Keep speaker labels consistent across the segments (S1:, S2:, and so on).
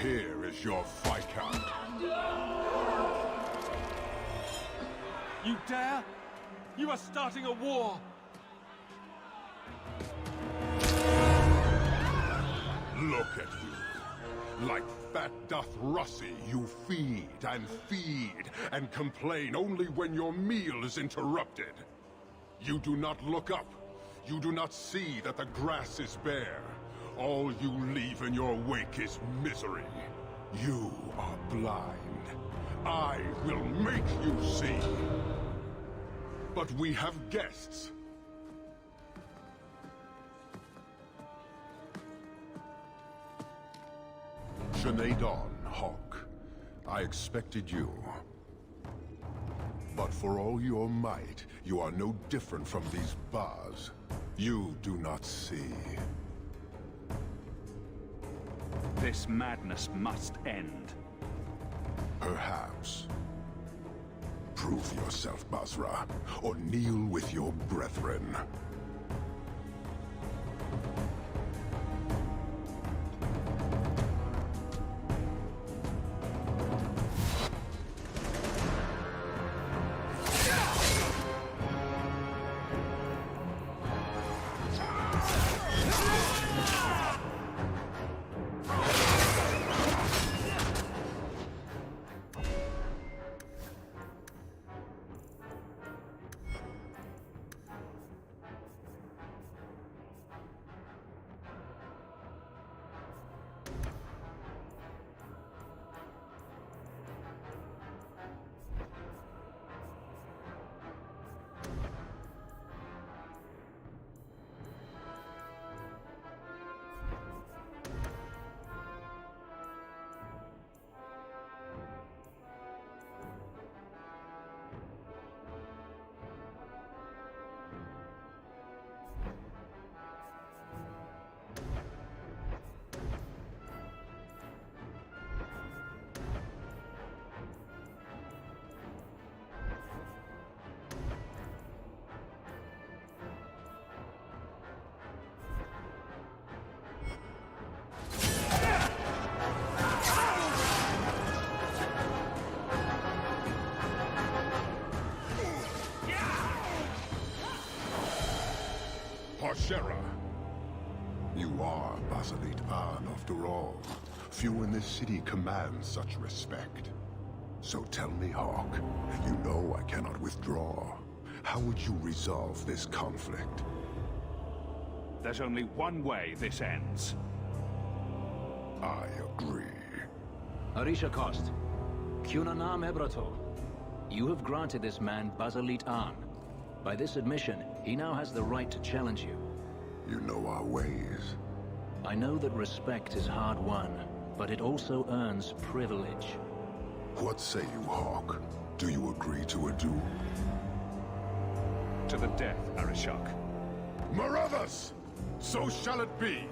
S1: Here is your Viscount.
S2: You dare? You are starting a war!
S1: Look at you. Like fat doth Russie, you feed and complain only when your meal is interrupted. You do not look up. You do not see that the grass is bare. All you leave in your wake is misery. You are blind. I will make you see. But we have guests. Sinead Dawn, Hawk. I expected you. But for all your might, you are no different from these bars. You do not see.
S3: This madness must end.
S1: Perhaps. Prove yourself, Basra, or kneel with your brethren. Shera. You are Basilit An, after all. Few in this city command such respect. So tell me, Hawk, you know I cannot withdraw. How would you resolve this conflict?
S3: There's only one way this ends.
S1: I agree.
S4: Arisha Kost, Cunanam Ebrato. You have granted this man Basilit An. By this admission, he now has the right to challenge you.
S1: You know our ways.
S4: I know that respect is hard won, but it also earns privilege.
S1: What say you, Hawk? Do you agree to a duel?
S3: To the death, Arishok.
S1: Marathas! So shall it be!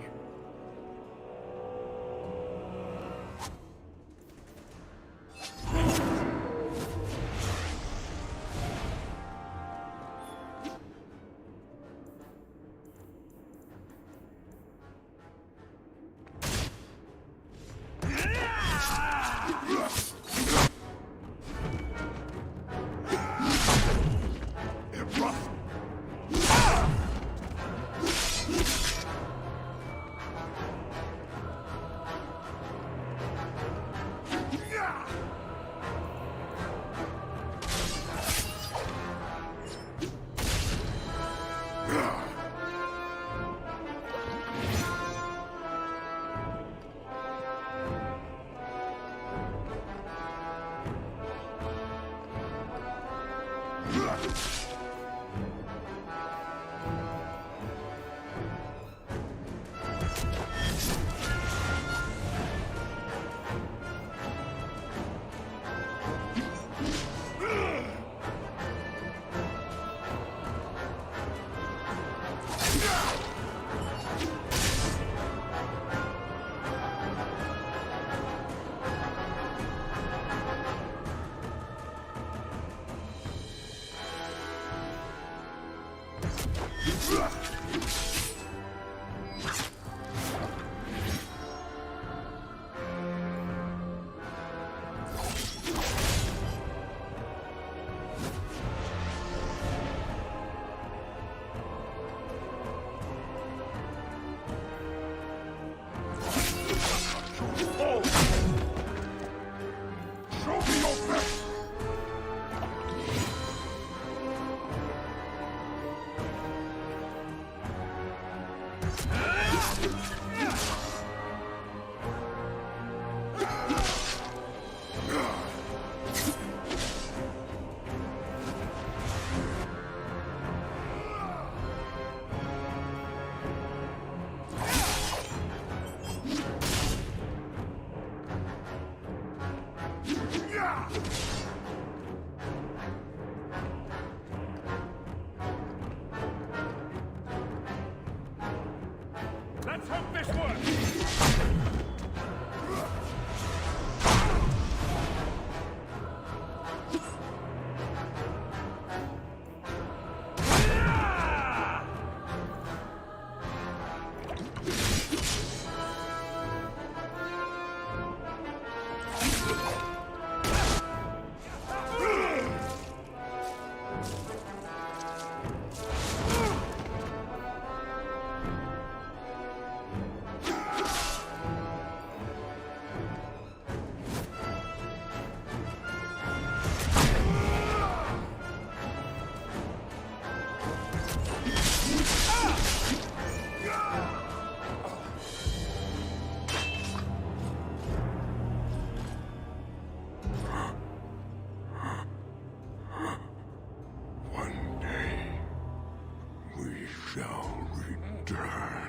S1: shall return.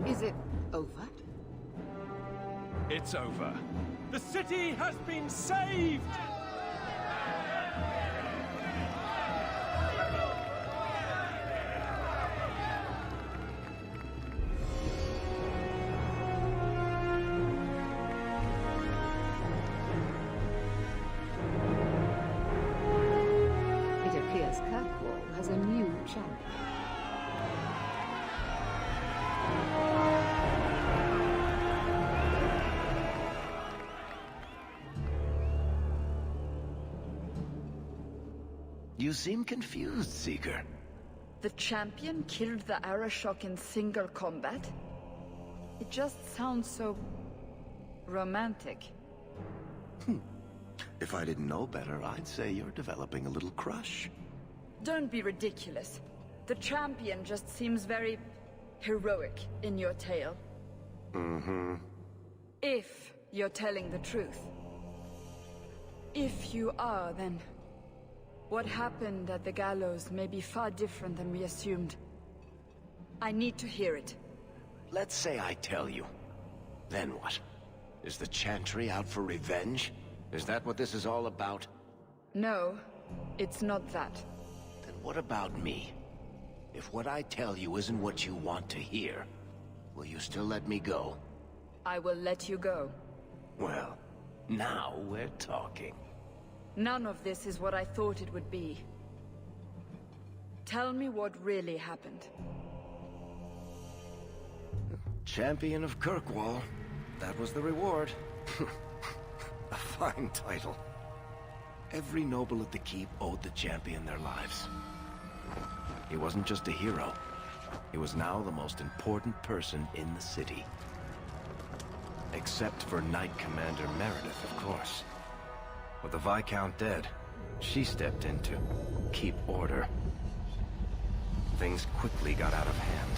S5: Is it over?
S2: It's over. The city has been saved!
S5: It appears Kirkwall has a new champion.
S6: You seem confused, Seeker.
S7: The champion killed the Arashok in single combat? It just sounds so... romantic.
S6: If I didn't know better, I'd say you're developing a little crush.
S7: Don't be ridiculous. The champion just seems very... heroic in your tale.
S6: Mm-hmm.
S7: If you're telling the truth. If you are, then... what happened at the gallows may be far different than we assumed. I need to hear it.
S6: Let's say I tell you. Then what? Is the Chantry out for revenge? Is that what this is all about?
S7: No, it's not that.
S6: Then what about me? If what I tell you isn't what you want to hear, will you still let me go?
S7: I will let you go.
S6: Well, now we're talking.
S7: None of this is what I thought it would be. Tell me what really happened.
S6: Champion of Kirkwall. That was the reward. A fine title. Every noble at the keep owed the champion their lives. He wasn't just a hero. He was now the most important person in the city. Except for Knight Commander Meredith, of course. With the Viscount dead, she stepped in to keep order. Things quickly got out of hand.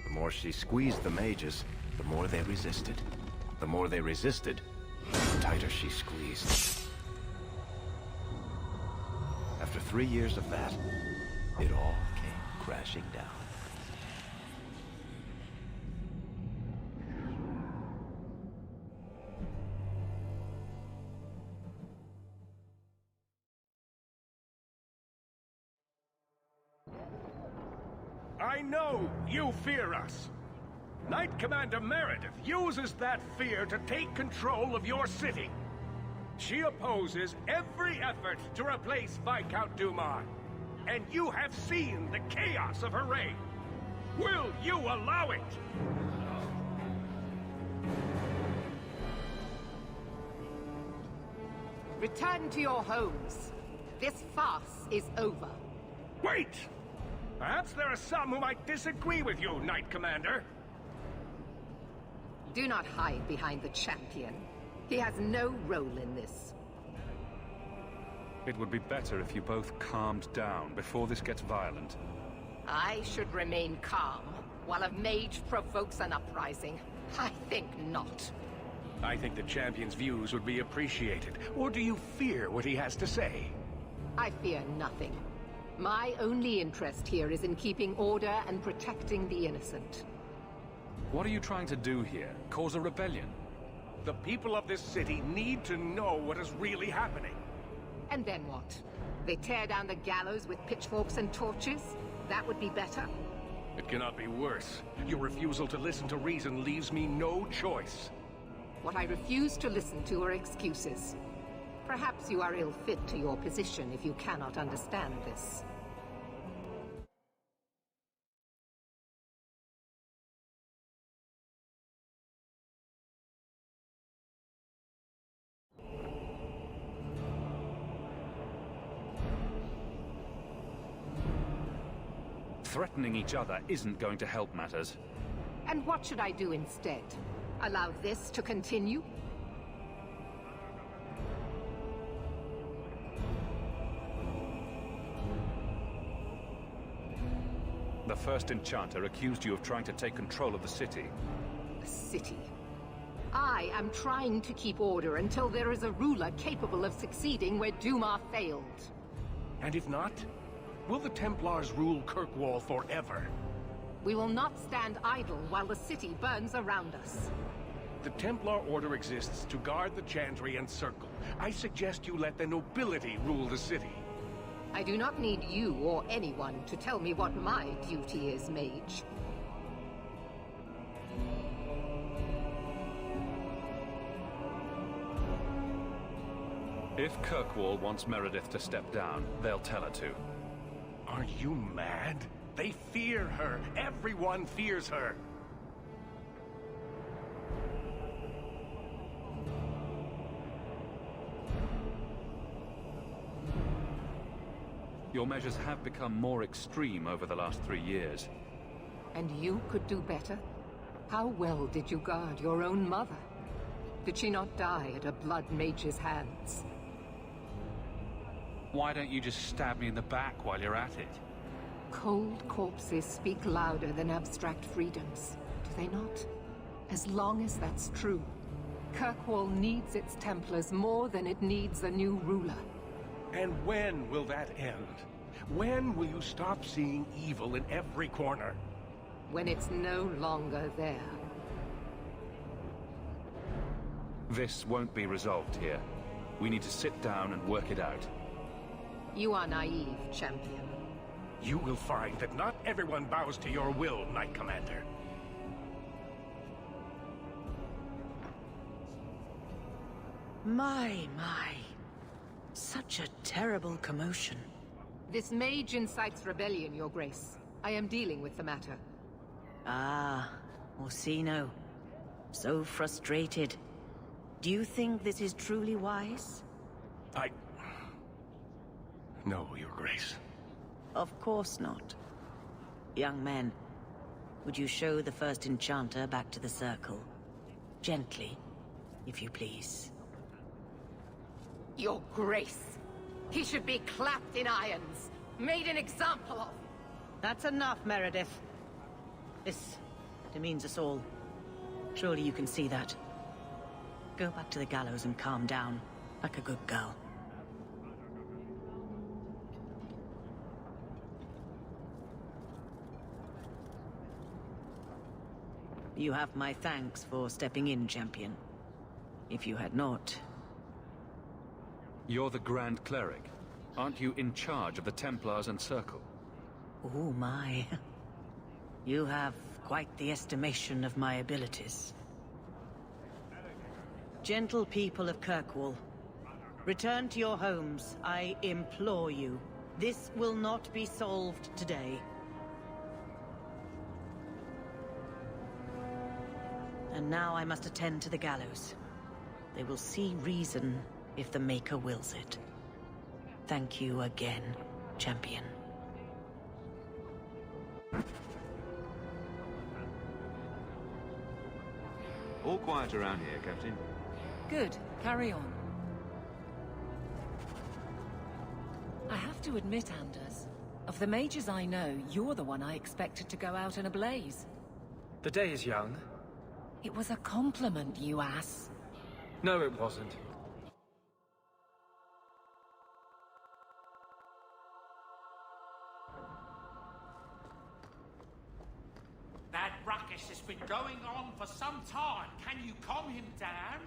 S6: The more she squeezed the mages, the more they resisted. The more they resisted, the tighter she squeezed. After 3 years of that, it all came crashing down.
S3: I know you fear us. Knight Commander Meredith uses that fear to take control of your city. She opposes every effort to replace Viscount Dumas. And you have seen the chaos of her reign. Will you allow it?
S5: Return to your homes. This farce is over.
S3: Wait! Perhaps there are some who might disagree with you, Knight Commander.
S5: Do not hide behind the champion. He has no role in this.
S3: It would be better if you both calmed down before this gets violent.
S5: I should remain calm while a mage provokes an uprising. I think not.
S3: I think the champion's views would be appreciated. Or do you fear what he has to say?
S5: I fear nothing. My only interest here is in keeping order and protecting the innocent.
S3: What are you trying to do here? Cause a rebellion? The people of this city need to know what is really happening.
S5: And then what? They tear down the gallows with pitchforks and torches? That would be better.
S3: It cannot be worse. Your refusal to listen to reason leaves me no choice.
S5: What I refuse to listen to are excuses. Perhaps you are ill-fit to your position if you cannot understand this.
S3: Threatening each other isn't going to help matters.
S5: And what should I do instead? Allow this to continue?
S8: the First Enchanter accused you of trying to take control of the city.
S5: The city. I am trying to keep order until there is a ruler capable of succeeding where Duma failed.
S3: And if not, will the Templars rule Kirkwall forever?
S5: We will not stand idle while the city burns around us.
S3: The Templar Order exists to guard the Chantry and Circle. I suggest you let the nobility rule the city.
S5: I do not need you or anyone to tell me what my duty is, mage.
S8: If Kirkwall wants Meredith to step down, they'll tell her to.
S3: Are you mad? They fear her. Everyone fears her.
S8: Your measures have become more extreme over the last 3 years.
S5: And you could do better? How well did you guard your own mother? Did she not die at a blood mage's hands?
S2: Why don't you just stab me in the back while you're at it?
S5: Cold corpses speak louder than abstract freedoms, do they not? As long as that's true, Kirkwall needs its Templars more than it needs a new ruler.
S3: And when will that end? When will you stop seeing evil in every corner?
S5: When it's no longer there.
S8: This won't be resolved here. We need to sit down and work it out.
S5: You are naive, champion.
S3: You will find that not everyone bows to your will, Knight Commander.
S9: My. Such a terrible commotion.
S5: This mage incites rebellion, Your Grace. I am dealing with the matter.
S9: Ah, Orsino. So frustrated. Do you think this is truly wise?
S3: No, Your Grace.
S9: Of course not. Young men, would you show the First Enchanter back to the Circle? Gently, if you please.
S5: Your Grace! He should be clapped in irons, made an example of!
S9: That's enough, Meredith. This demeans us all. Surely you can see that. Go back to the gallows and calm down, like a good girl. You have my thanks for stepping in, champion. If you had not...
S8: You're the Grand Cleric. Aren't you in charge of the Templars and Circle?
S9: Oh my. You have quite the estimation of my abilities. Gentle people of Kirkwall, return to your homes, I implore you. This will not be solved today. And now I must attend to the gallows. They will see reason if the Maker wills it. Thank you again, champion.
S10: All quiet around here, Captain.
S11: Good. Carry on. I have to admit, Anders, of the mages I know, you're the one I expected to go out in a blaze.
S12: The day is young.
S11: It was a compliment, you ass.
S12: No, it wasn't.
S13: That ruckus has been going on for some time. Can you calm him down?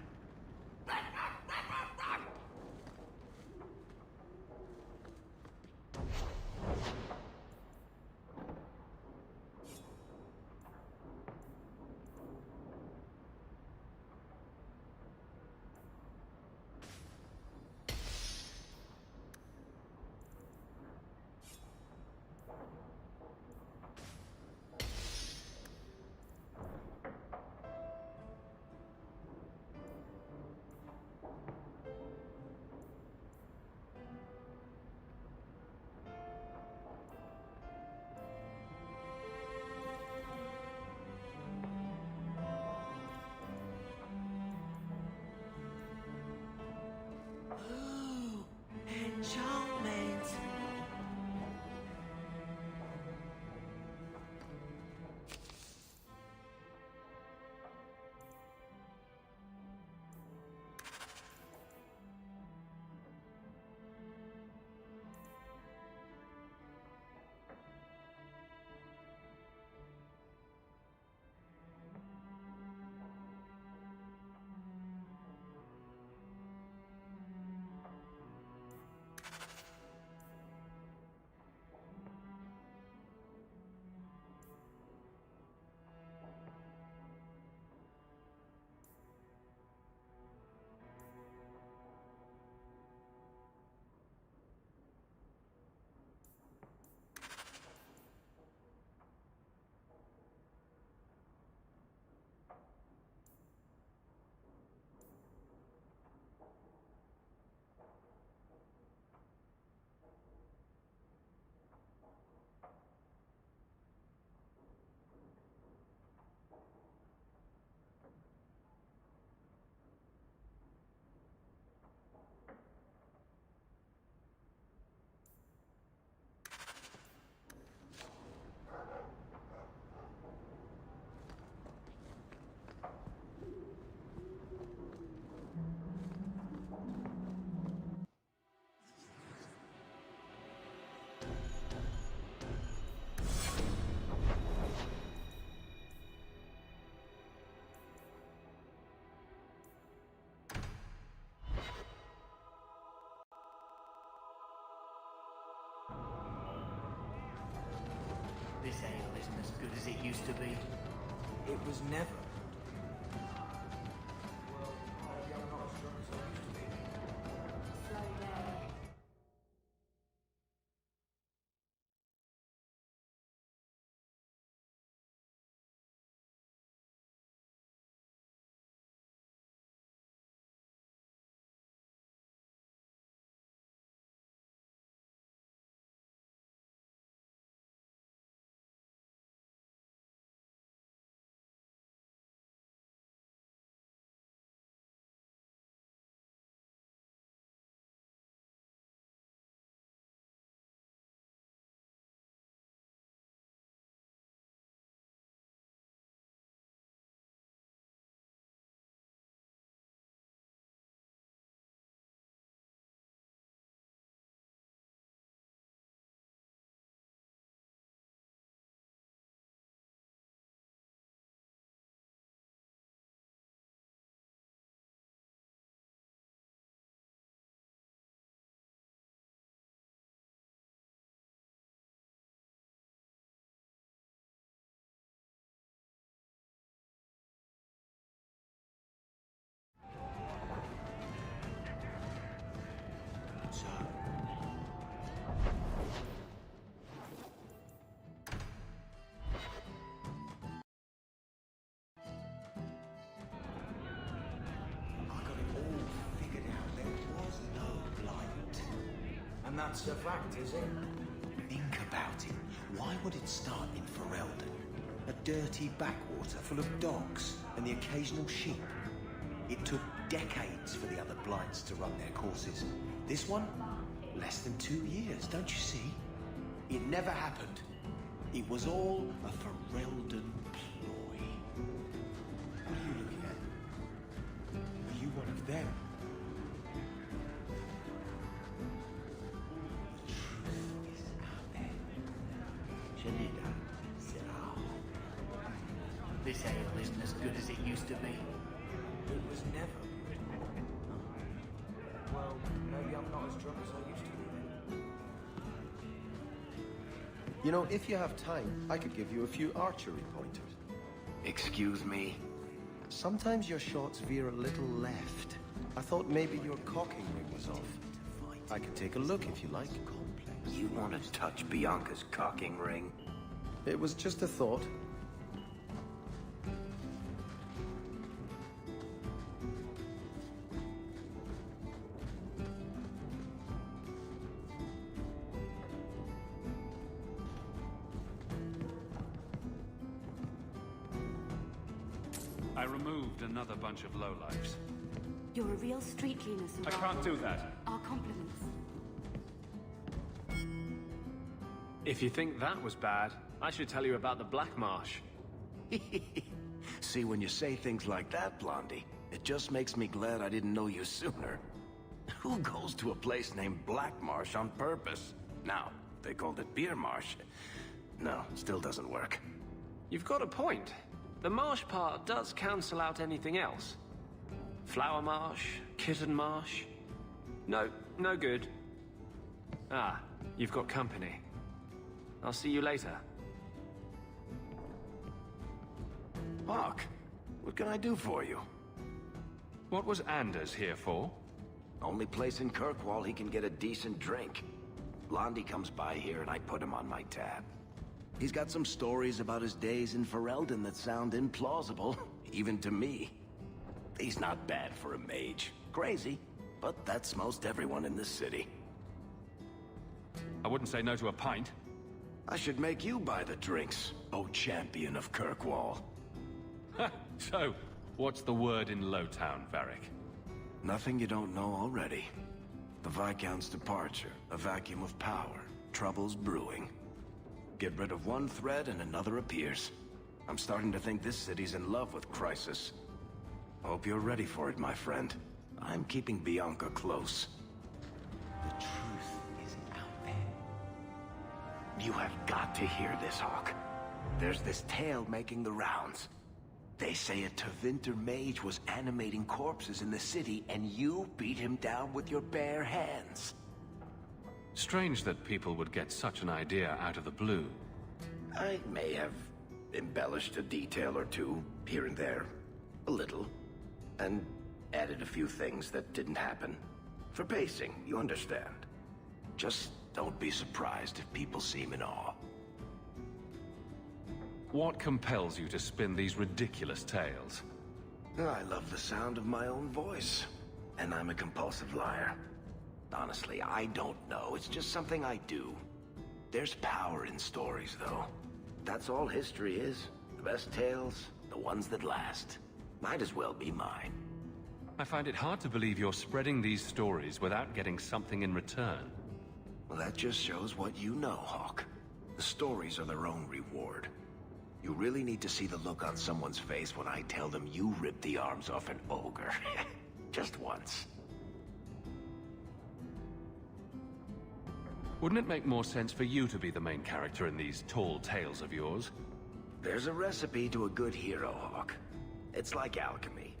S14: as good as it used to be. It was never. That's a fact, is it?
S6: Think about it. Why would it start in Ferelden? A dirty backwater full of dogs and the occasional sheep. It took decades for the other Blights to run their courses. This one, less than 2 years, don't you see? It never happened. It was all a Ferelden ploy. What are you looking at? Are you one of them?
S14: This ale isn't as good as it used to be. It was never good. Well, maybe I'm not as drunk as I used to be then.
S6: You know, if you have time, I could give you a few archery pointers. Excuse me? Sometimes your shots veer a little left. I thought maybe your cocking ring was off. I can take a look if you like. You want to touch Bianca's cocking ring? It was just a thought.
S8: I removed another bunch of lowlifes.
S15: You're a real street cleaner,
S8: I can't do that.
S15: Our compliments.
S12: If you think that was bad, I should tell you about the Black Marsh.
S6: See, when you say things like that, Blondie, it just makes me glad I didn't know you sooner. Who goes to a place named Black Marsh on purpose? Now, they called it Beer Marsh. No, still doesn't work.
S12: You've got a point. The marsh part does cancel out anything else. Flower Marsh, Kitten Marsh. No, no good. Ah, you've got company. I'll see you later.
S6: Mark, what can I do for you?
S8: What was Anders here for?
S6: Only place in Kirkwall he can get a decent drink. Blondie comes by here and I put him on my tab. He's got some stories about his days in Ferelden that sound implausible, even to me. He's not bad for a mage. Crazy, but that's most everyone in this city.
S8: I wouldn't say no to a pint.
S6: I should make you buy the drinks, oh champion of Kirkwall.
S8: So, what's the word in Lowtown, Varric?
S6: Nothing you don't know already. The Viscount's departure, a vacuum of power, troubles brewing. Get rid of one thread and another appears. I'm starting to think this city's in love with Crisis. Hope you're ready for it, my friend. I'm keeping Bianca close. The truth is out there. You have got to hear this, Hawk. There's this tale making the rounds. They say a Tevinter mage was animating corpses in the city, and you beat him down with your bare hands.
S8: Strange that people would get such an idea out of the blue.
S6: I may have embellished a detail or two, here and there. A little. And added a few things that didn't happen. For pacing, you understand. Just don't be surprised if people seem in awe.
S8: What compels you to spin these ridiculous tales?
S6: I love the sound of my own voice. And I'm a compulsive liar. Honestly, I don't know. It's just something I do. There's power in stories, though. That's all history is. The best tales, the ones that last. Might as well be mine.
S8: I find it hard to believe you're spreading these stories without getting something in return.
S6: Well, that just shows what you know, Hawk. The stories are their own reward. You really need to see the look on someone's face when I tell them you ripped the arms off an ogre. Just once.
S8: Wouldn't it make more sense for you to be the main character in these tall tales of yours?
S6: There's a recipe to a good hero, Hawk. It's like alchemy.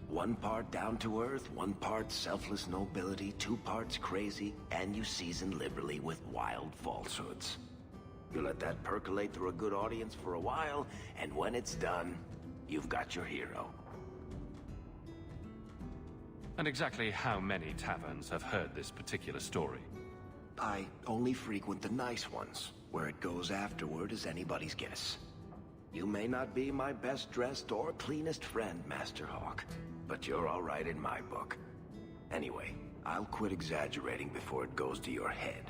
S6: One part down to earth, one part selfless nobility, 2 parts crazy, and you season liberally with wild falsehoods. You let that percolate through a good audience for a while, and when it's done, you've got your hero.
S8: And exactly how many taverns have heard this particular story?
S6: I only frequent the nice ones. Where it goes afterward is anybody's guess. You may not be my best dressed or cleanest friend, Master Hawk, but you're all right in my book. Anyway, I'll quit exaggerating before it goes to your head.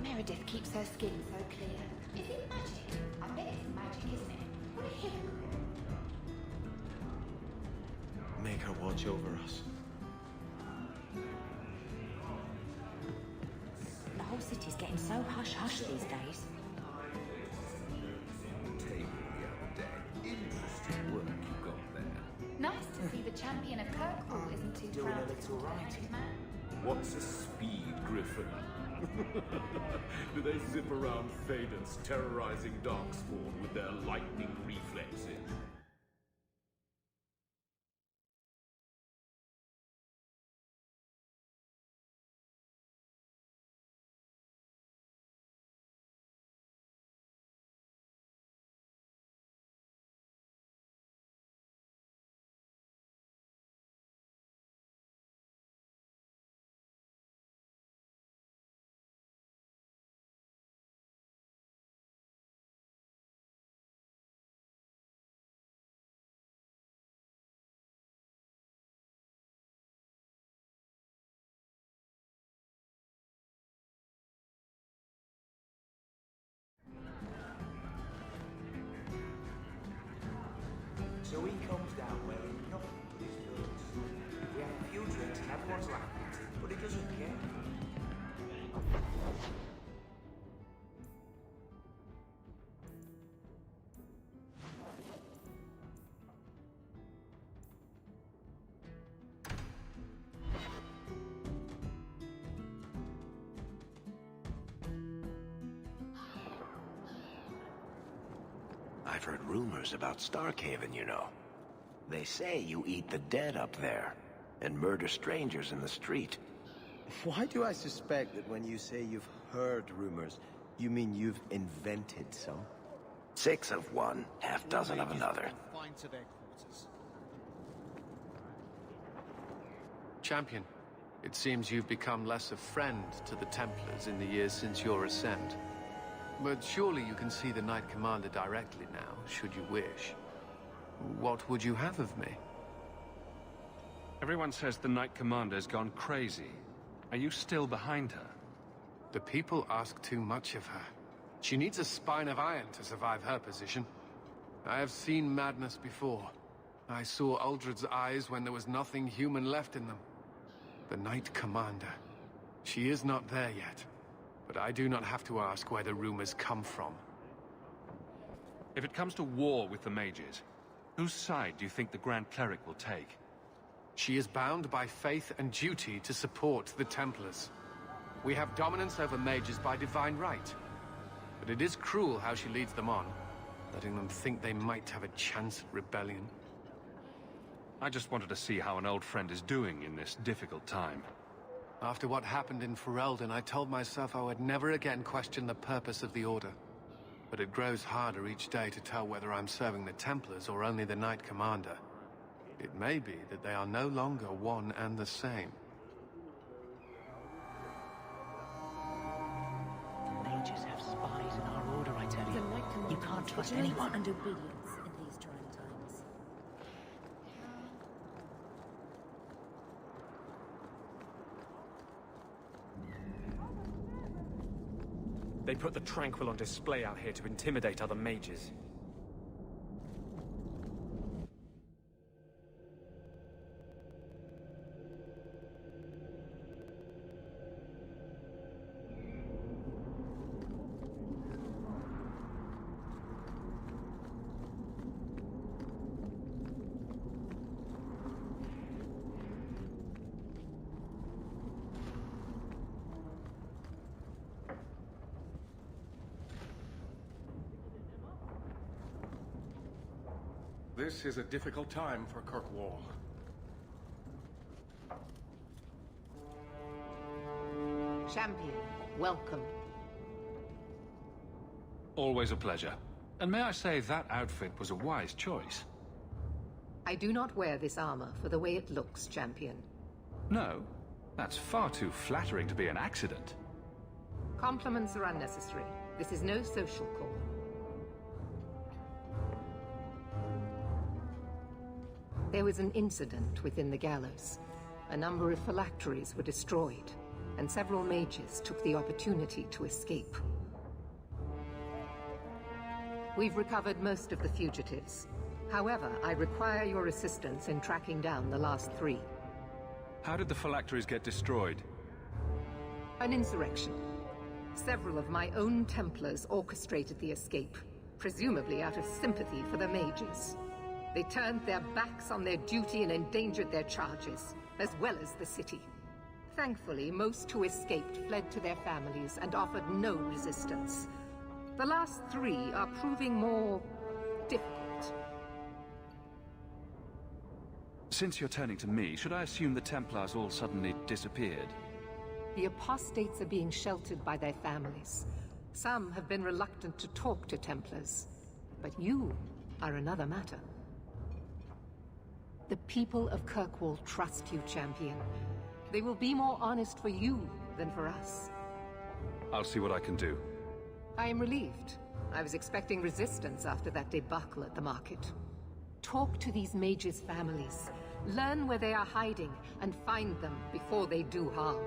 S15: Meredith keeps her skin so clear. Is it magic? I bet it's magic, isn't it? What a hypocrite.
S16: Make her watch over us.
S15: The whole city's getting so hush-hush these days.
S16: Interesting work you got there.
S15: Nice to see the champion of Kirkwall isn't too
S14: Doing
S15: proud
S14: a
S15: to
S14: little
S15: talk
S14: writing.
S15: to man.
S2: What's a speed griffin? Do they zip around Phaedus, terrorizing Darkspawn with their lightning reflexes?
S14: So he comes down wearing nothing but his clothes. We have a few drinks and everyone's laughing, but he doesn't care.
S6: I've heard rumors about Starkhaven, you know. They say you eat the dead up there, and murder strangers in the street.
S16: Why do I suspect that when you say you've heard rumors, you mean you've invented some?
S6: 6 of one, half dozen of another.
S17: Champion, It seems you've become less a friend to the Templars in the years since your ascent. But surely you can see the Knight Commander directly now, should you wish. What would you have of me?
S8: Everyone says the Knight Commander's gone crazy. Are you still behind her?
S17: The people ask too much of her. She needs a spine of iron to survive her position. I have seen madness before. I saw Uldred's eyes when there was nothing human left in them. The Knight Commander. She is not there yet. But I do not have to ask where the rumors come from.
S8: If it comes to war with the mages, whose side do you think the Grand Cleric will take?
S17: She is bound by faith and duty to support the Templars. We have dominance over mages by divine right. But it is cruel how she leads them on, letting them think they might have a chance at rebellion.
S8: I just wanted to see how an old friend is doing in this difficult time.
S17: After what happened in Ferelden, I told myself I would never again question the purpose of the Order. But it grows harder each day to tell whether I'm serving the Templars or only the Knight Commander. It may be that they are no longer one and the same.
S9: The mages have spies in our Order, I tell you. You can't trust anyone.
S11: And obedience in these trying times.
S18: They put the Tranquil on display out here to intimidate other mages.
S3: This is a difficult time for Kirkwall.
S5: Champion, welcome.
S8: Always a pleasure. And may I say that outfit was a wise choice.
S5: I do not wear this armor for the way it looks, Champion.
S8: No, that's far too flattering to be an accident.
S5: Compliments are unnecessary. This is no social call. There was an incident within the gallows. A number of phylacteries were destroyed, and several mages took the opportunity to escape. We've recovered most of the fugitives. However, I require your assistance in tracking down the last 3.
S8: How did the phylacteries get destroyed?
S5: An insurrection. Several of my own Templars orchestrated the escape, presumably out of sympathy for the mages. They turned their backs on their duty and endangered their charges, as well as the city. Thankfully, most who escaped fled to their families and offered no resistance. The last 3 are proving more difficult.
S8: Since you're turning to me, should I assume the Templars all suddenly disappeared?
S5: The apostates are being sheltered by their families. Some have been reluctant to talk to Templars. But you are another matter. The people of Kirkwall trust you, Champion. They will be more honest for you than for us.
S8: I'll see what I can do.
S5: I am relieved. I was expecting resistance after that debacle at the market. Talk to these mages' families. Learn where they are hiding and find them before they do harm.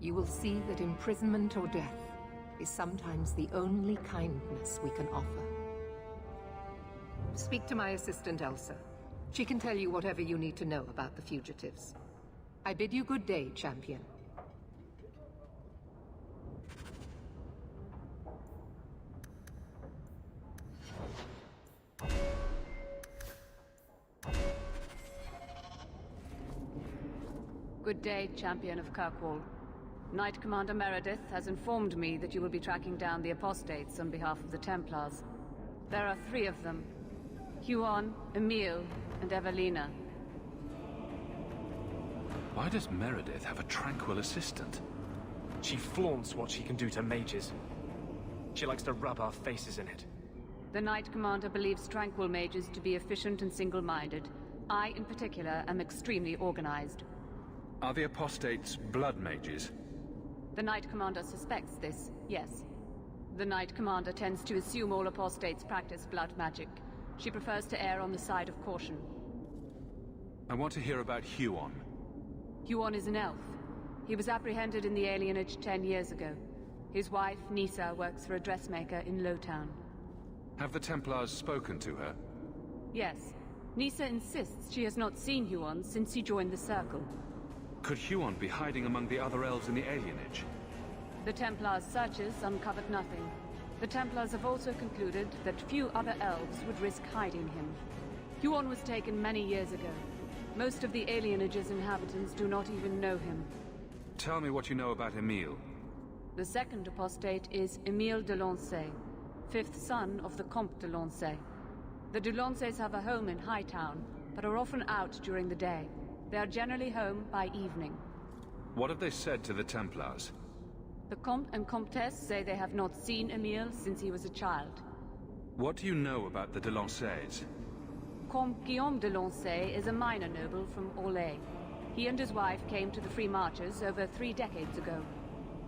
S5: You will see that imprisonment or death is sometimes the only kindness we can offer. Speak to my assistant, Elsa. She can tell you whatever you need to know about the fugitives. I bid you good day, Champion.
S19: Good day, Champion of Kirkwall. Knight Commander Meredith has informed me that you will be tracking down the apostates on behalf of the Templars. There are 3 of them. Huon, Emil, and Evelina.
S8: Why does Meredith have a Tranquil assistant?
S18: She flaunts what she can do to mages. She likes to rub our faces in it.
S19: The Knight Commander believes Tranquil mages to be efficient and single-minded. I, in particular, am extremely organized.
S8: Are the apostates blood mages?
S19: The Knight Commander suspects this, yes. The Knight Commander tends to assume all apostates practice blood magic. She prefers to err on the side of caution.
S8: I want to hear about Huon.
S19: Huon is an elf. He was apprehended in the alienage 10 years ago. His wife, Nisa, works for a dressmaker in Lowtown.
S8: Have the Templars spoken to her?
S19: Yes. Nisa insists she has not seen Huon since he joined the Circle.
S8: Could Huon be hiding among the other elves in the alienage?
S19: The Templars' searches uncovered nothing. The Templars have also concluded that few other elves would risk hiding him. Huon was taken many years ago. Most of the alienage's inhabitants do not even know him.
S8: Tell me what you know about Emile.
S19: The second apostate is Emile de Lancey, fifth son of the Comte de Lancey. The de Lanceys have a home in Hightown, but are often out during the day. They are generally home by evening.
S8: What have they said to the Templars?
S19: The Comte and Comtesse say they have not seen Emile since he was a child.
S8: What do you know about the de Lanceys?
S19: Comte Guillaume de Lancey is a minor noble from Orlais. He and his wife came to the Free Marches over 3 decades ago.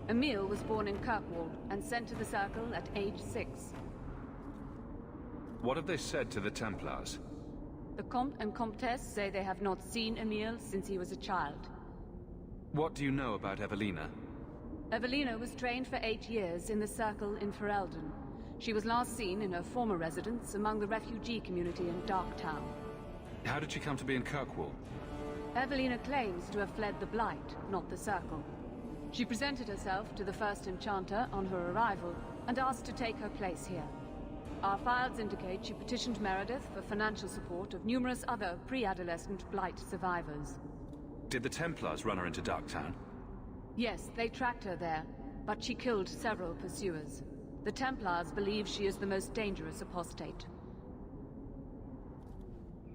S19: Emile was born in Kirkwall and sent to the Circle at age 6.
S8: What have they said to the Templars?
S19: The Comte and Comtesse say they have not seen Emile since he was a child.
S8: What do you know about Evelina?
S19: Evelina was trained for 8 years in the Circle in Ferelden. She was last seen in her former residence among the refugee community in Darktown.
S8: How did she come to be in Kirkwall?
S19: Evelina claims to have fled the Blight, not the Circle. She presented herself to the first Enchanter on her arrival and asked to take her place here. Our files indicate she petitioned Meredith for financial support of numerous other pre-adolescent Blight survivors.
S8: Did the Templars run her into Darktown?
S19: Yes, they tracked her there, but she killed several pursuers. The Templars believe she is the most dangerous apostate.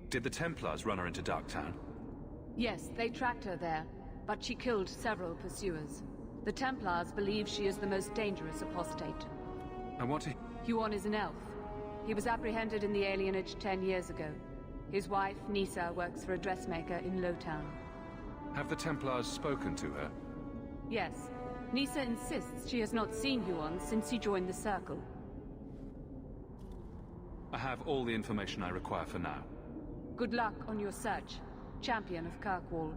S8: Did the Templars run her into Darktown?
S19: Yes, they tracked her there, but she killed several pursuers. The Templars believe she is the most dangerous apostate.
S8: I want to...
S19: Huon is an elf. He was apprehended in the alienage 10 years ago. His wife, Nisa, works for a dressmaker in Lowtown.
S8: Have the Templars spoken to her?
S19: Yes. Nisa insists she has not seen Huon since he joined the Circle.
S8: I have all the information I require for now.
S19: Good luck on your search, Champion of Kirkwall.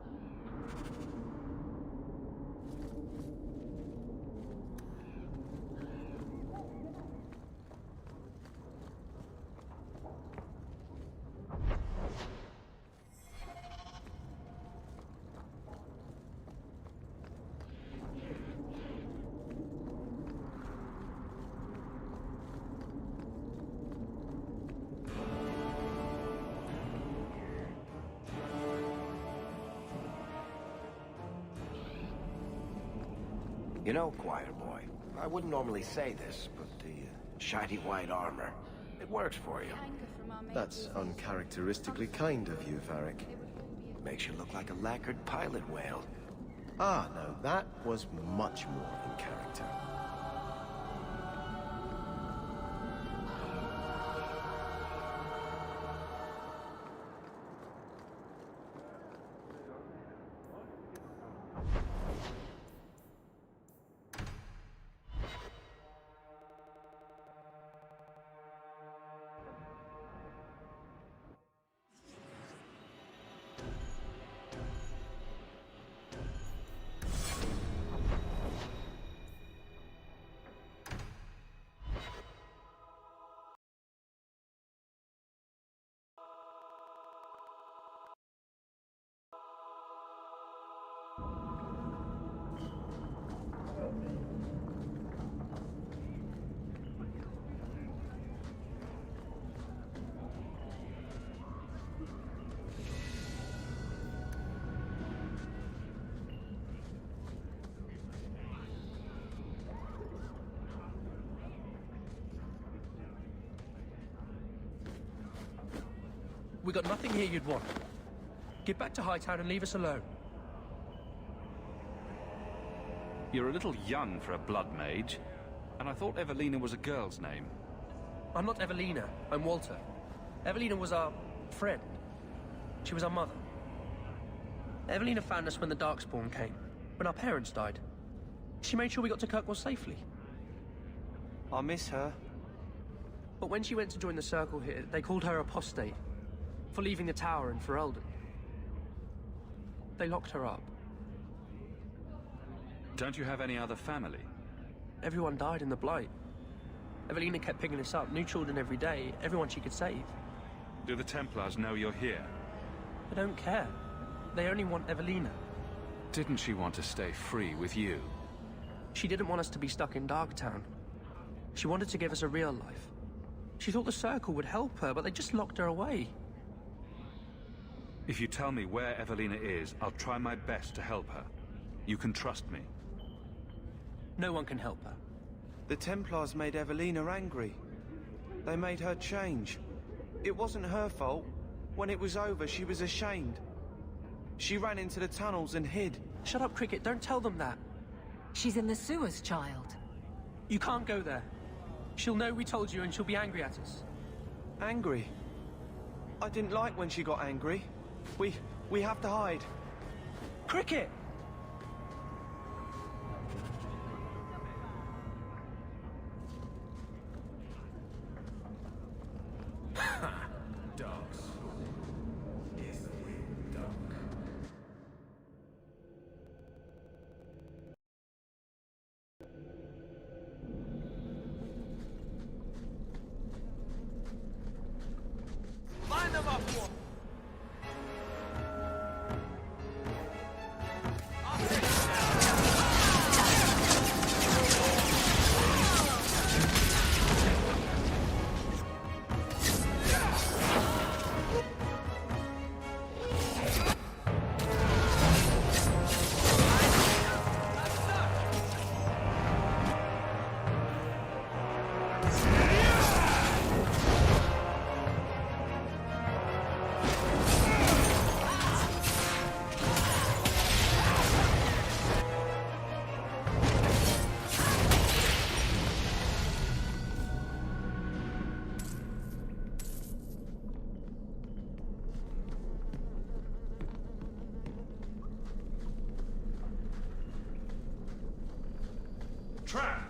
S6: You know, choir boy, I wouldn't normally say this, but the shiny white armor, it works for you.
S16: That's uncharacteristically kind of you, Varric.
S6: Makes you look like a lacquered pilot whale.
S16: Ah, no, that was much more in character.
S20: We got nothing here you'd want. Get back to Hightown and leave us alone.
S8: You're a little young for a blood mage, and I thought Evelina was a girl's name.
S20: I'm not Evelina, I'm Walter. Evelina was our friend. She was our mother. Evelina found us when the Darkspawn came, when our parents died. She made sure we got to Kirkwall safely.
S14: I miss her.
S20: But when she went to join the Circle here, they called her apostate for leaving the tower in Ferelden. They locked her up.
S8: Don't you have any other family?
S20: Everyone died in the Blight. Evelina kept picking us up, new children every day, everyone she could save.
S8: Do the Templars know you're here?
S20: They don't care. They only want Evelina.
S8: Didn't she want to stay free with you?
S20: She didn't want us to be stuck in Darktown. She wanted to give us a real life. She thought the Circle would help her, but they just locked her away.
S8: If you tell me where Evelina is, I'll try my best to help her. You can trust me.
S20: No one can help her.
S14: The Templars made Evelina angry. They made her change. It wasn't her fault. When it was over, she was ashamed. She ran into the tunnels and hid.
S20: Shut up, Cricket. Don't tell them that.
S11: She's in the sewers, child.
S20: You can't go there. She'll know we told you and she'll be angry at us.
S14: Angry? I didn't like when she got angry. We have to hide.
S20: Cricket!
S14: Line them up, one.
S2: Trap!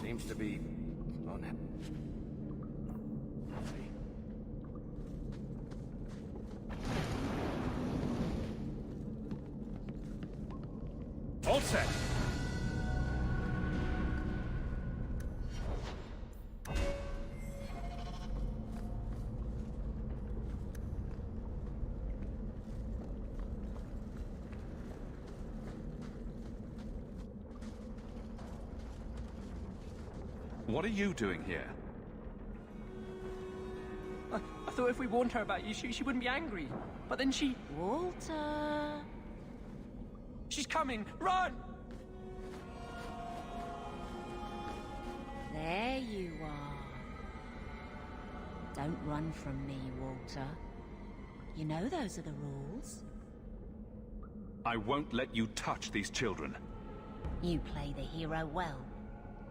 S6: Seems to be on it.
S3: All set.
S8: What are you doing here?
S20: I thought if we warned her about you, she wouldn't be angry. But then she...
S11: Walter...
S20: She's coming! Run!
S11: There you are. Don't run from me, Walter. You know those are the rules.
S8: I won't let you touch these children.
S11: You play the hero well,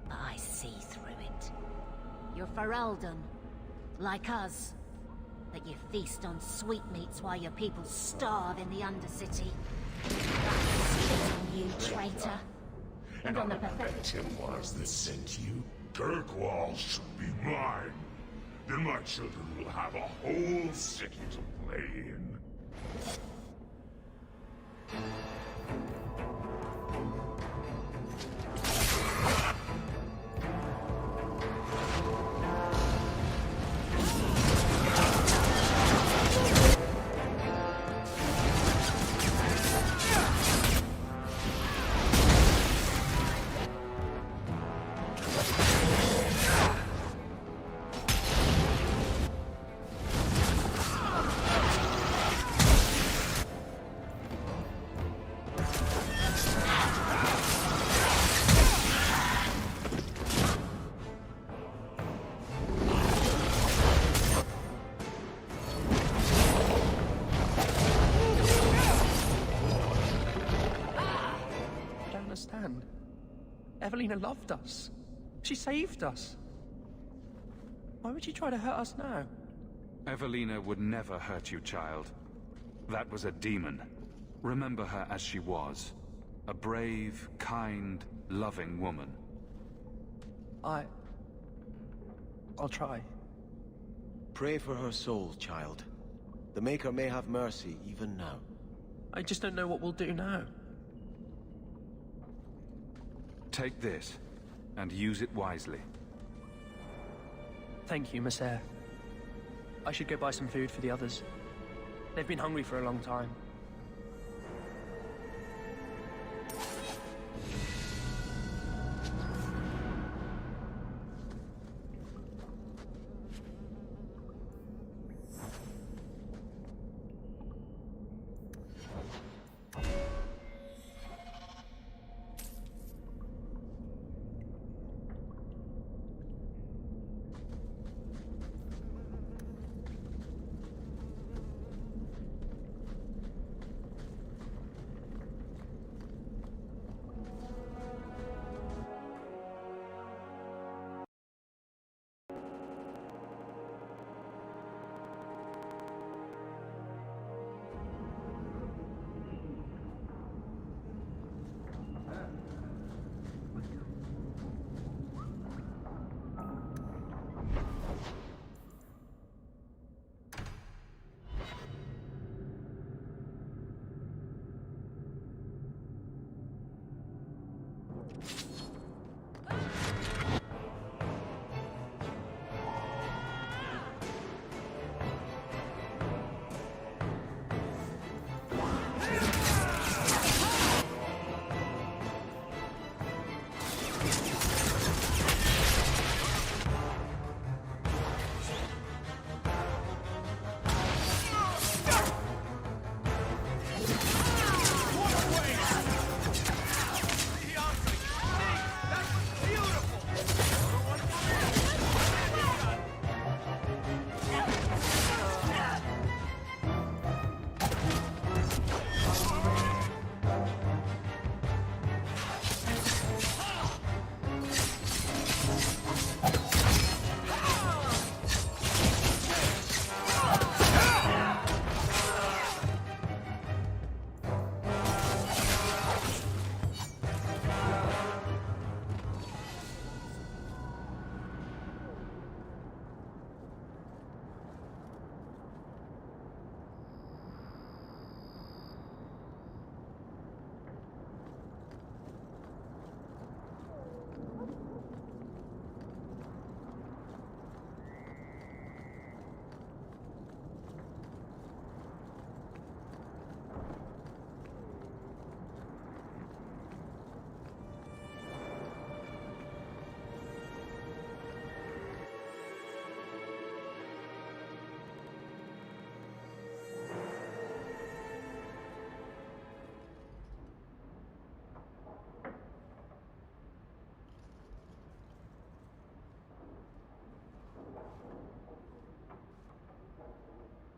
S11: but I see through it. You're Ferelden, like us.
S21: that you feast on sweetmeats while your people starve in the Undercity. That's on you, traitor.
S22: And on the pathetic Templars that sent you, Kirkwall should be mine. Then my children will have a whole city to play in.
S20: Evelina loved us. She saved us. Why would she try to hurt us now?
S8: Evelina would never hurt you, child. That was a demon. Remember her as she was. A brave, kind, loving woman.
S20: I'll try.
S16: Pray for her soul, child. The Maker may have mercy even now.
S20: I just don't know what we'll do now.
S8: Take this, and use it wisely.
S20: Thank you, Mixail. I should go buy some food for the others. They've been hungry for a long time.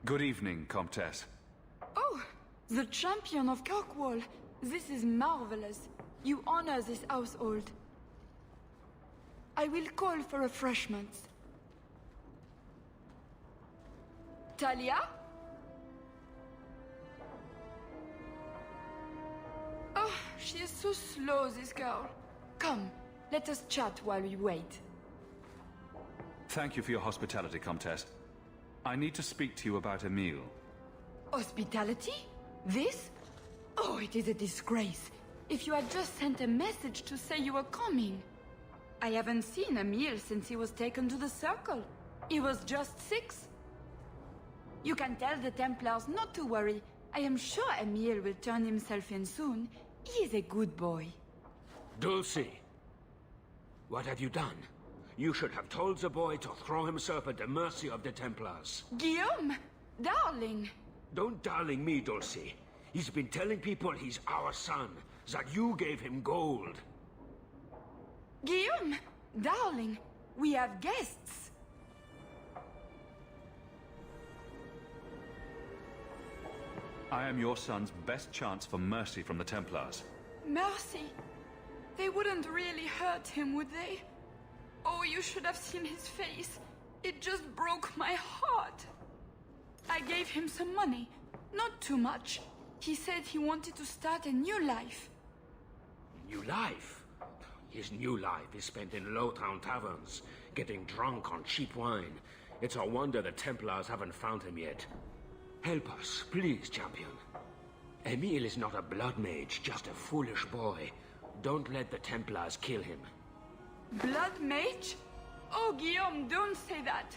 S8: Good evening, Comtesse.
S7: Oh, the champion of Kirkwall. This is marvelous. You honor this household. I will call for refreshments. Talia? Oh, she is so slow, this girl. Come, let us chat while we wait.
S8: Thank you for your hospitality, Comtesse. I need to speak to you about Emile.
S7: Hospitality? This? Oh, it is a disgrace. If you had just sent a message to say you were coming. I haven't seen Emile since he was taken to the Circle. He was just 6. You can tell the Templars not to worry. I am sure Emile will turn himself in soon. He is a good boy.
S3: Dulcie, what have you done? You should have told the boy to throw himself at the mercy of the Templars.
S7: Guillaume! Darling!
S3: Don't darling me, Dulcie. He's been telling people he's our son, that you gave him gold.
S7: Guillaume! Darling, we have guests.
S8: I am your son's best chance for mercy from the Templars.
S7: Mercy? They wouldn't really hurt him, would they? Oh, you should have seen his face. It just broke my heart. I gave him some money. Not too much. He said he wanted to start a new life.
S3: New life? His new life is spent in low-town taverns, getting drunk on cheap wine. It's a wonder the Templars haven't found him yet. Help us, please, champion. Emile is not a blood mage, just a foolish boy. Don't let the Templars kill him.
S7: Blood mage? Oh, Guillaume, don't say that.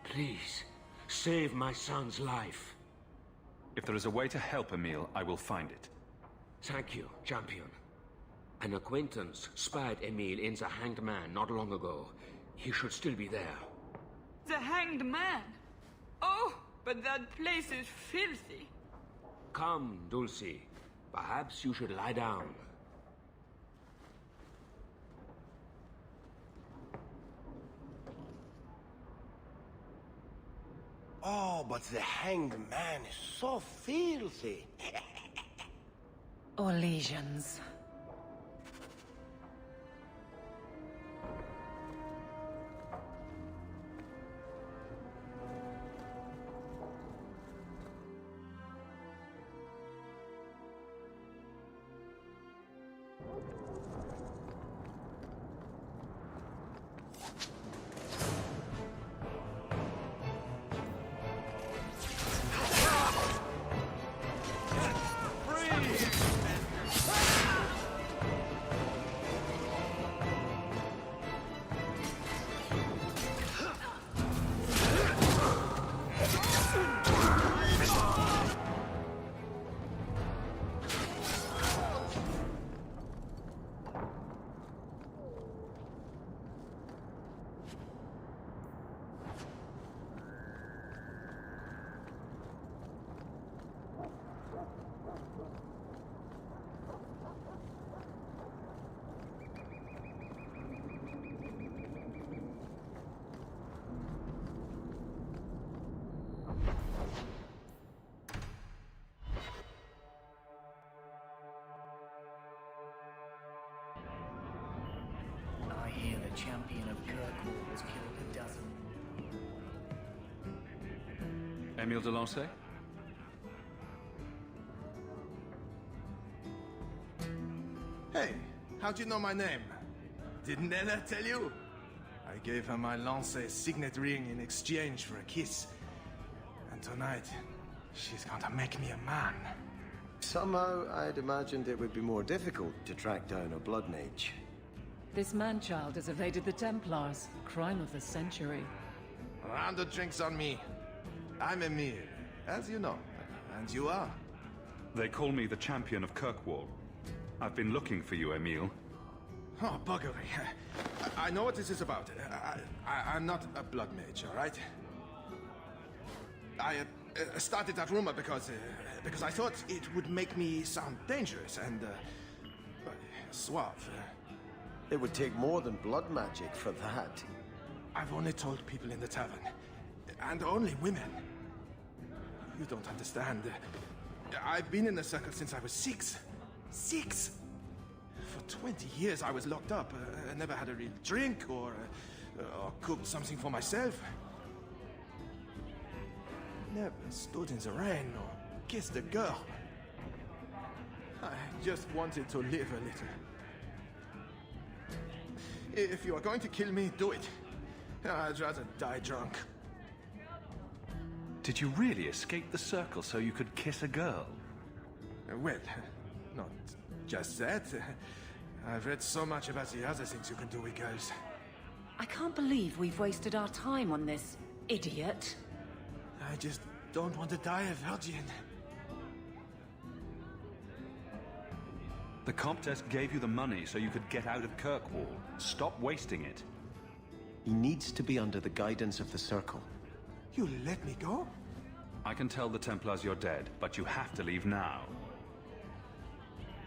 S3: Please, save my son's life.
S8: If there is a way to help Emile, I will find it.
S3: Thank you, champion. An acquaintance spied Emile in the Hanged Man not long ago. He should still be there.
S7: The Hanged Man? Oh, but that place is filthy.
S3: Come, Dulcie. Perhaps you should lie down.
S16: Oh, but the Hanged Man is so filthy.
S11: Or lesions.
S1: Champion of Kirkwall has killed a dozen.
S8: Emile de Lancey?
S4: Hey, how'd you know my name? Didn't Nella tell you? I gave her my Lancey signet ring in exchange for a kiss. And tonight, she's going to make me a man.
S16: Somehow, I'd imagined it would be more difficult to track down a blood mage.
S11: This man-child has evaded the Templars. Crime of the century.
S4: A round of drinks on me. I'm Emile, as you know. And you are?
S8: They call me the Champion of Kirkwall. I've been looking for you, Emile.
S4: Oh, buggery. I know what this is about. I'm not a blood mage, all right? I started that rumor because I thought it would make me sound dangerous and suave.
S16: It would take more than blood magic for that.
S4: I've only told people in the tavern. And only women. You don't understand. I've been in the circle since I was 6. 6! For 20 years I was locked up. I never had a real drink or cooked something for myself. Never stood in the rain or kissed a girl. I just wanted to live a little. If you are going to kill me, do it. I'd rather die drunk.
S8: Did you really escape the circle so you could kiss a girl?
S4: Well, not just that. I've read so much about the other things you can do with girls.
S11: I can't believe we've wasted our time on this, idiot.
S4: I just don't want to die a virgin.
S8: The Comtesse gave you the money so you could get out of Kirkwall. Stop wasting it.
S16: He needs to be under the guidance of the Circle.
S4: You let me go?
S8: I can tell the Templars you're dead, but you have to leave now.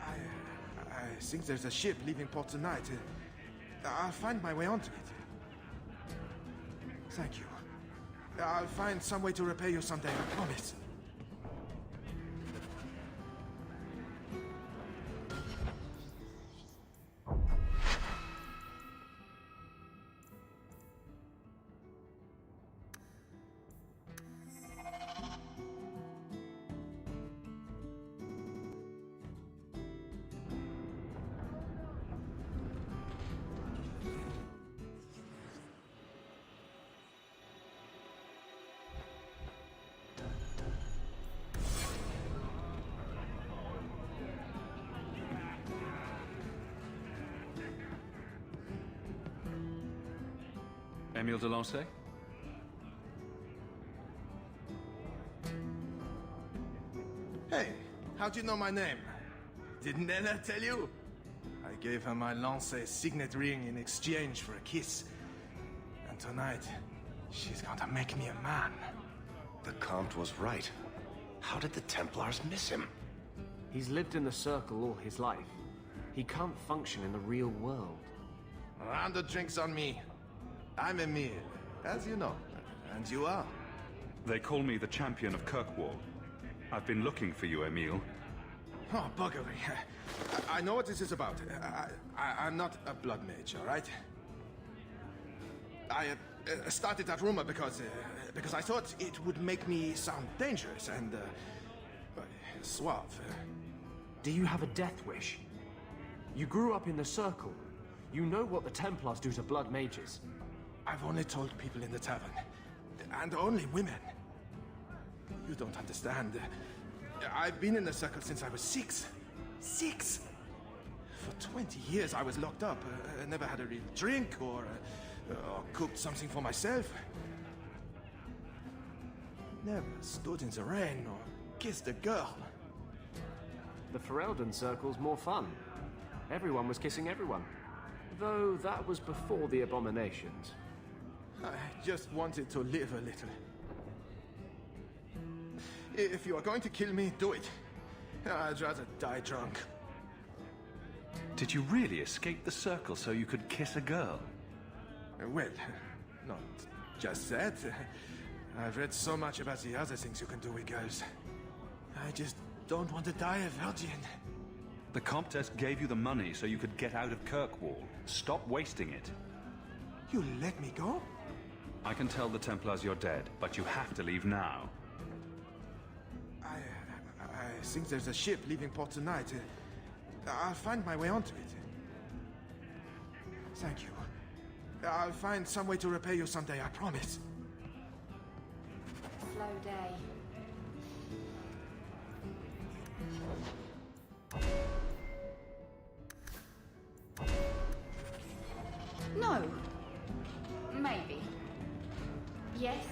S4: I think there's a ship leaving port tonight. I'll find my way onto it. Thank you. I'll find some way to repay you someday, I promise.
S8: Emile Delancey?
S4: Hey, how'd you know my name? Didn't Nella tell you? I gave her my Lancet signet ring in exchange for a kiss. And tonight, she's going to make me a man.
S6: The Comte was right. How did the Templars miss him?
S18: He's lived in the Circle all his life. He can't function in the real world.
S4: A round of drinks on me. I'm Emile, as you know. And you are?
S8: They call me the champion of Kirkwall. I've been looking for you, Emile.
S4: Oh, buggery. I know what this is about. I'm not a blood mage, all right? I started that rumor because I thought it would make me sound dangerous and suave.
S18: Do you have a death wish? You grew up in the Circle. You know what the Templars do to blood mages.
S4: I've only told people in the tavern. And only women. You don't understand. I've been in the Circle since I was 6. 6! For 20 years I was locked up. I never had a real drink or cooked something for myself. Never stood in the rain or kissed a girl.
S18: The Ferelden Circle's more fun. Everyone was kissing everyone. Though that was before the abominations.
S4: I just wanted to live a little. If you are going to kill me, do it. I'd rather die drunk.
S8: Did you really escape the Circle so you could kiss a girl?
S4: Well, not just that. I've read so much about the other things you can do with girls. I just don't want to die a virgin.
S8: The Comtesse gave you the money so you could get out of Kirkwall. Stop wasting it.
S4: You let me go?
S8: I can tell the Templars you're dead, but you have to leave now.
S4: I think there's a ship leaving port tonight. I'll find my way onto it. Thank you. I'll find some way to repay you someday, I promise.
S15: Slow day. No. Maybe. Yes.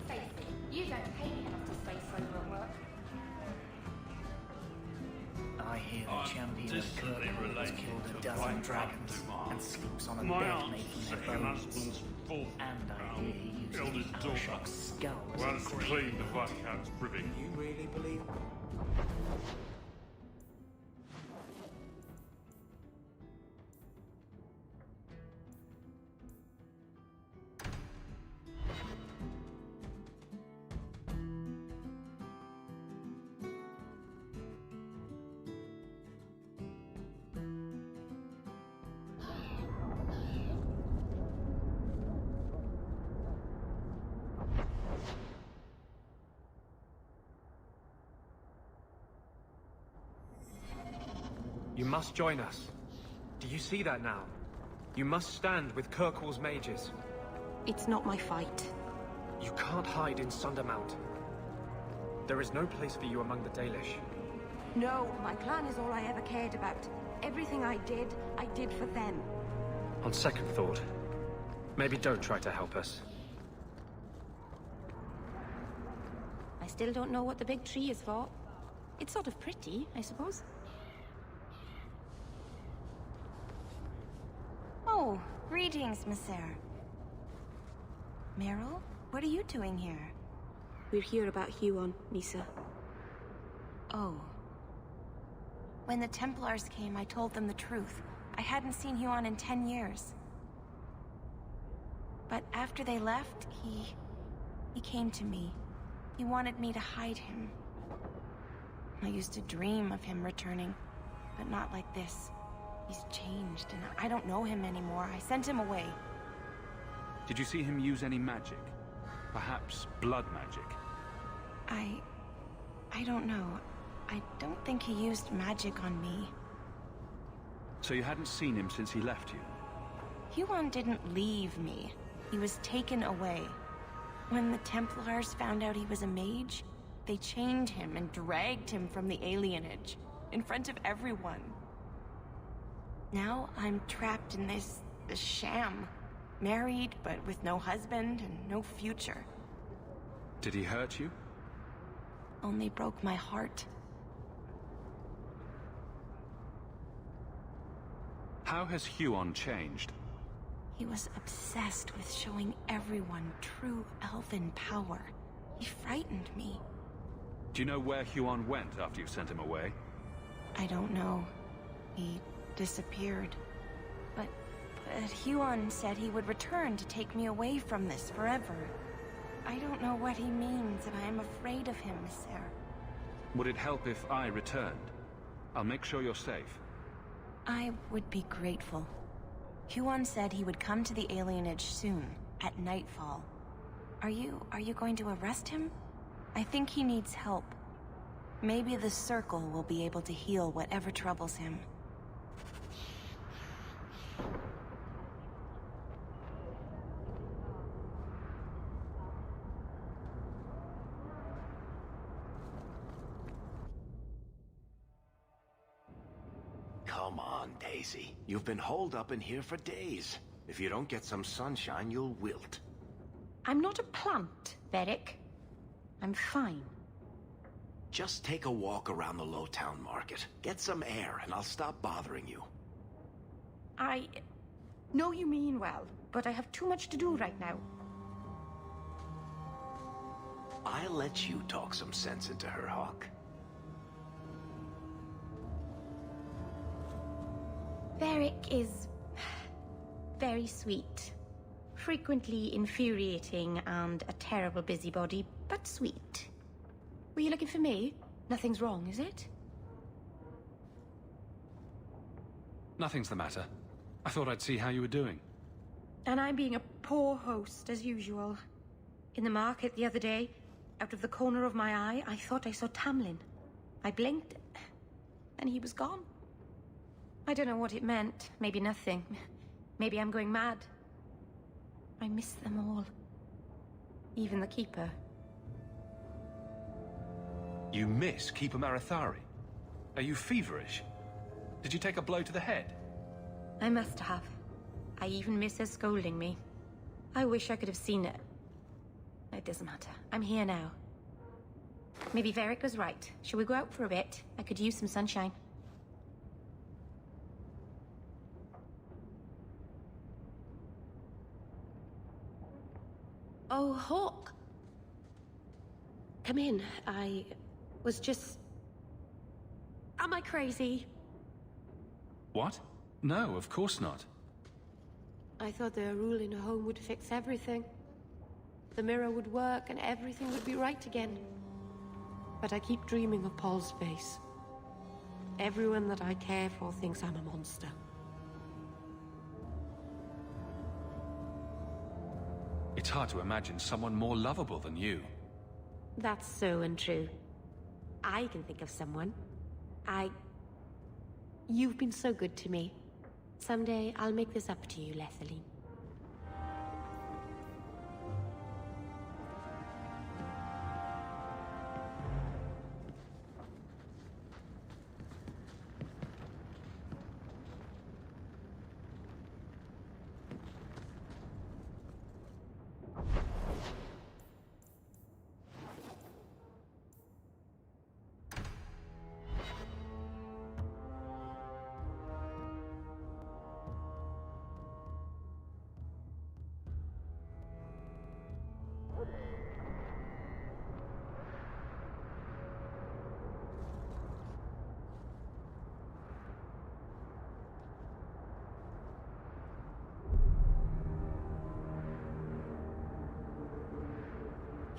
S15: Face it, you don't pay me enough to stay sober at work.
S1: I hear the champion of Kirkwall has killed a dozen dragons and sleeps on a bed made from their bones. And I hear he used the Shock's skull as
S2: Once
S1: a grave.
S2: clean the Viscount's privy.
S1: You really believe?
S20: You must join us. Do you see that now? You must stand with Kirkwall's mages.
S10: It's not my fight.
S20: You can't hide in Sundermount. There is no place for you among the Dalish.
S10: No, my clan is all I ever cared about. Everything I did for them.
S20: On second thought, maybe don't try to help us.
S10: I still don't know what the big tree is for. It's sort of pretty, I suppose.
S13: Oh, greetings, Mixail. Meryl, what are you doing here?
S10: We're here about Huon, Misa.
S13: Oh. When the Templars came, I told them the truth. I hadn't seen Huon in 10 years. But after they left, he came to me. He wanted me to hide him. I used to dream of him returning, but not like this. He's changed, and I don't know him anymore. I sent him away.
S8: Did you see him use any magic? Perhaps blood magic?
S13: I don't know. I don't think he used magic on me.
S8: So you hadn't seen him since he left you?
S13: Huon didn't leave me. He was taken away. When the Templars found out he was a mage, they chained him and dragged him from the alienage, in front of everyone. Now I'm trapped in this sham. Married, but with no husband and no future.
S8: Did he hurt you?
S13: Only broke my heart.
S8: How has Huon changed?
S13: He was obsessed with showing everyone true elven power. He frightened me.
S8: Do you know where Huon went after you sent him away?
S13: I don't know. He disappeared. But Huon said he would return to take me away from this forever. I don't know what he means, and I am afraid of him, Mixail.
S8: Would it help if I returned? I'll make sure you're safe.
S13: I would be grateful. Huon said he would come to the alienage soon, at nightfall. Are you going to arrest him? I think he needs help. Maybe the Circle will be able to heal whatever troubles him.
S6: Come on, Daisy. You've been holed up in here for days. If you don't get some sunshine, you'll wilt.
S10: I'm not a plant, Beric. I'm fine.
S6: Just take a walk around the Lowtown Market. Get some air, and I'll stop bothering you.
S10: I know you mean well, but I have too much to do right now.
S6: I'll let you talk some sense into her, Hawk.
S10: Beric is very sweet. Frequently infuriating and a terrible busybody, but sweet. Were you looking for me? Nothing's wrong, is it?
S8: Nothing's the matter. I thought I'd see how you were doing.
S10: And I'm being a poor host, as usual. In the market the other day, out of the corner of my eye, I thought I saw Tamlin. I blinked, and he was gone. I don't know what it meant. Maybe nothing. Maybe I'm going mad. I miss them all. Even the Keeper.
S8: You miss Keeper Marithari? Are you feverish? Did you take a blow to the head?
S10: I must have. I even miss her scolding me. I wish I could have seen it. It doesn't matter. I'm here now. Maybe Varric was right. Shall we go out for a bit? I could use some sunshine. Oh, Hawk. Come in. I was just... Am I crazy?
S8: What? No, of course not.
S10: I thought their rule in a home would fix everything. The mirror would work and everything would be right again. But I keep dreaming of Paul's face. Everyone that I care for thinks I'm a monster.
S8: It's hard to imagine someone more lovable than you.
S10: That's so untrue. I can think of someone.
S12: You've been so good to me. Someday I'll make this up to you, Lethaline.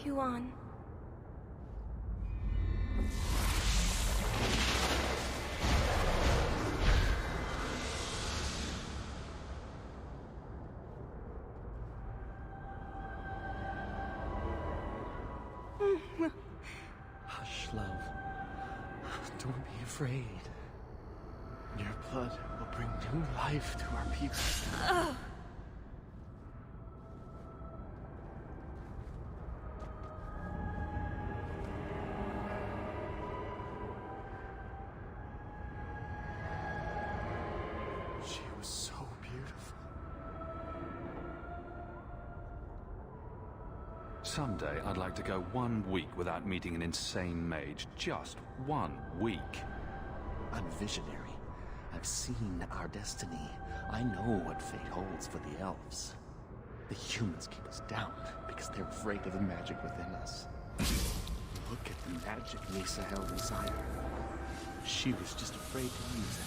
S13: Huan.
S17: Hush, love. Don't be afraid. Your blood will bring new life to our people. She was so beautiful.
S8: Someday, I'd like to go 1 week without meeting an insane mage. Just 1 week.
S17: I'm visionary. I've seen our destiny. I know what fate holds for the elves. The humans keep us down because they're afraid of the magic within us. Look at the magic Mixail inside her. She was just afraid to use it.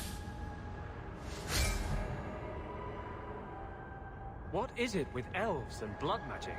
S18: What is it with elves and blood magic?